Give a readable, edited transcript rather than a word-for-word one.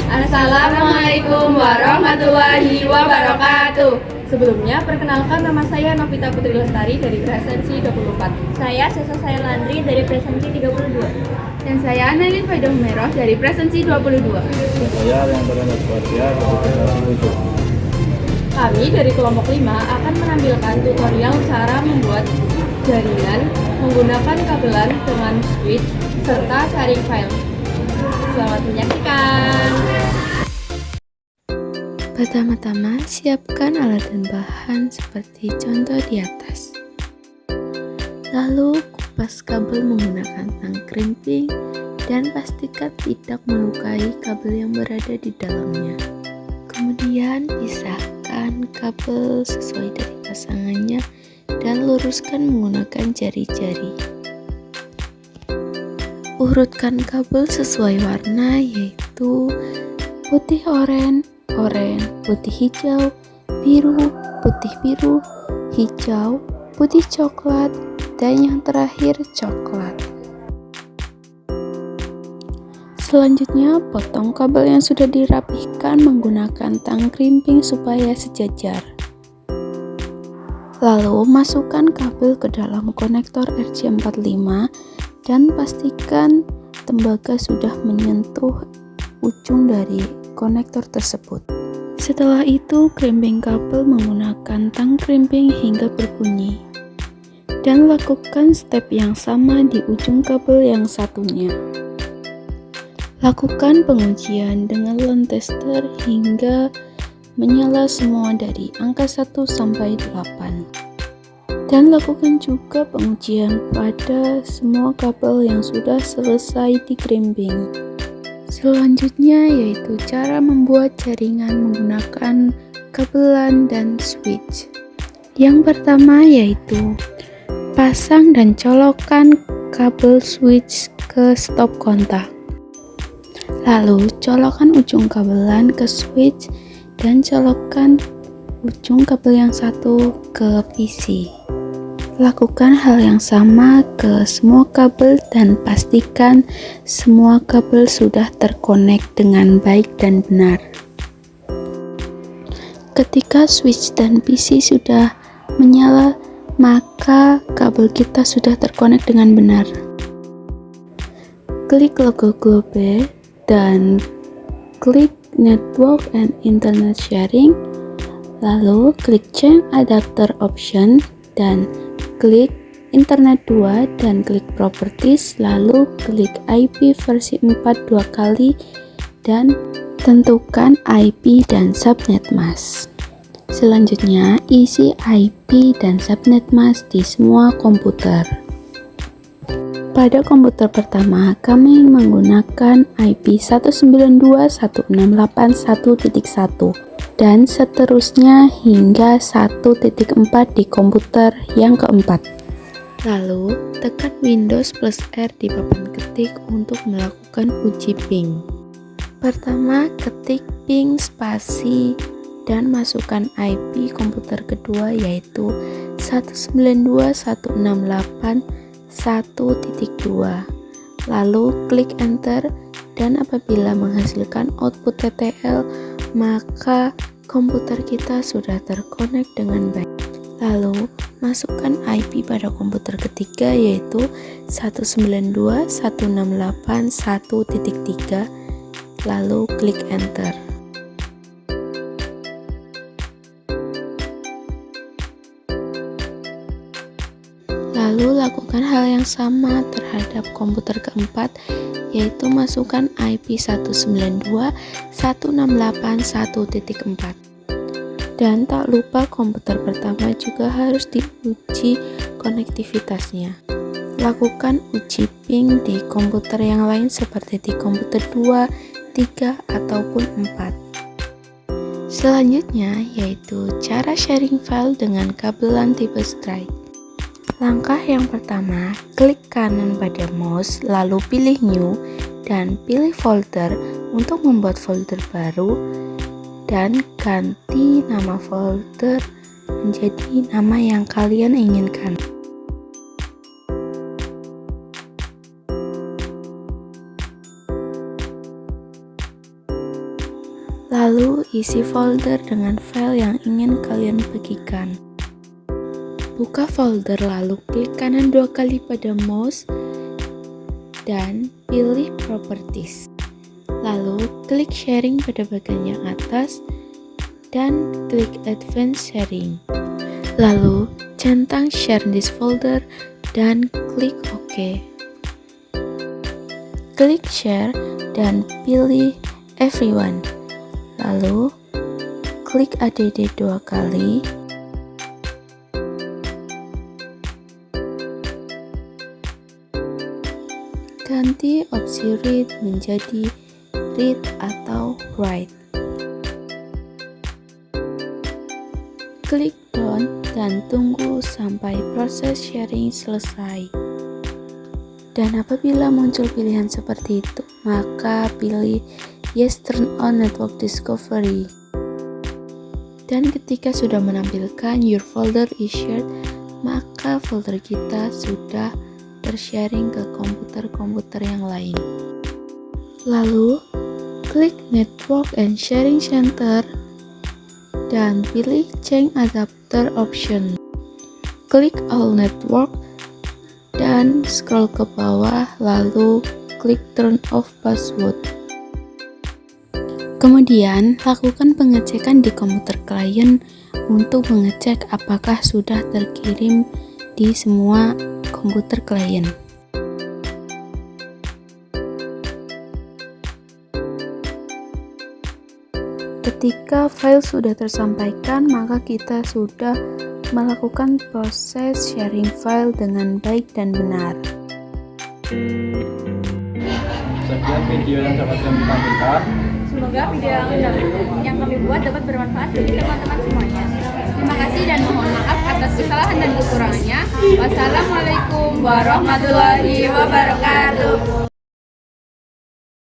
Assalamualaikum warahmatullahi wabarakatuh. Sebelumnya, perkenalkan nama saya Novita Putri Lestari dari Presensi 24. Saya Sesa Saylandri dari Presensi 32. Dan saya Nailin Faidah Merah dari Presensi 22. Dan saya yang Renat Fatia dari Presensi 7. Kami dari kelompok 5 akan menampilkan tutorial cara membuat jaringan menggunakan kabelan dengan switch serta sharing file. Selamat menyaksikan. Pertama-tama, siapkan alat dan bahan seperti contoh di atas. Lalu, kupas kabel menggunakan tang krimping dan pastikan tidak melukai kabel yang berada di dalamnya. Kemudian, pisahkan kabel sesuai dari pasangannya dan luruskan menggunakan jari-jari. Urutkan kabel sesuai warna, yaitu putih oranye, putih hijau, biru, putih biru, hijau, putih coklat, dan yang terakhir coklat. Selanjutnya, potong kabel yang sudah dirapihkan menggunakan tang krimping supaya sejajar. Lalu, masukkan kabel ke dalam konektor RJ45 dan pastikan tembaga sudah menyentuh ujung dari konektor tersebut. Setelah itu, krimping kabel menggunakan tang krimping hingga berbunyi. Dan lakukan step yang sama di ujung kabel yang satunya. Lakukan pengujian dengan lens tester hingga menyala semua dari angka 1 sampai 8. Dan lakukan juga pengujian pada semua kabel yang sudah selesai di krimping. Selanjutnya yaitu cara membuat jaringan menggunakan kabelan dan switch. Yang pertama yaitu pasang dan colokkan kabel switch ke stop kontak. Lalu colokkan ujung kabelan ke switch dan colokkan ujung kabel yang satu ke PC. Lakukan hal yang sama ke semua kabel dan pastikan semua kabel sudah terkonek dengan baik dan benar. Ketika switch dan PC sudah menyala, maka kabel kita sudah terkonek dengan benar. Klik logo globe dan klik network and internet sharing, lalu klik change adapter option dan klik internet 2 dan klik properties, lalu klik IP versi 4 dua kali dan tentukan IP dan subnet mask. Selanjutnya, isi IP dan subnet mask di semua komputer. Pada komputer pertama, kami menggunakan IP 192.168.1.1 dan seterusnya hingga 1.4 di komputer yang keempat. Lalu, tekan Windows plus R di papan ketik untuk melakukan uji ping. Pertama, ketik ping spasi dan masukkan IP komputer kedua yaitu 192.168.1.2. Lalu klik enter dan apabila menghasilkan output TTL, maka komputer kita sudah terkonek dengan baik. Lalu, masukkan IP pada komputer ketiga yaitu 192.168.1.3, lalu klik enter. Lalu lakukan hal yang sama terhadap komputer keempat, yaitu masukkan IP 192.168.1.4. Dan tak lupa komputer pertama juga harus diuji konektivitasnya. Lakukan uji ping di komputer yang lain seperti di komputer 2, 3, ataupun 4. Selanjutnya yaitu cara sharing file dengan kabelan tipe strike. Langkah yang pertama, klik kanan pada mouse, lalu pilih new, dan pilih folder untuk membuat folder baru, dan ganti nama folder menjadi nama yang kalian inginkan. Lalu isi folder dengan file yang ingin kalian bagikan. Buka folder lalu klik kanan 2 kali pada mouse dan pilih properties. Lalu klik sharing pada bagian yang atas dan klik advanced sharing. Lalu centang share this folder dan klik OK. Klik share dan pilih everyone. Lalu klik add 2 kali. Ganti opsi read menjadi read atau write. Klik done dan tunggu sampai proses sharing selesai. Dan apabila muncul pilihan seperti itu, maka pilih Yes, turn on network discovery. Dan ketika sudah menampilkan your folder is shared, maka folder kita sudah tersharing ke komputer-komputer yang lain. Lalu, klik Network and Sharing Center dan pilih Change Adapter option. Klik All Network dan scroll ke bawah, lalu klik Turn off password. Kemudian, lakukan pengecekan di komputer klien untuk mengecek apakah sudah terkirim di semua komputer klien. Ketika file sudah tersampaikan, maka kita sudah melakukan proses sharing file dengan baik dan benar. Sekian video yang dapat kami tampilkan. Semoga video yang kami buat dapat bermanfaat bagi teman-teman semuanya. Terima kasih dan mohon maaf atas kesalahan dan kekurangannya. Wassalamualaikum warahmatullahi wabarakatuh.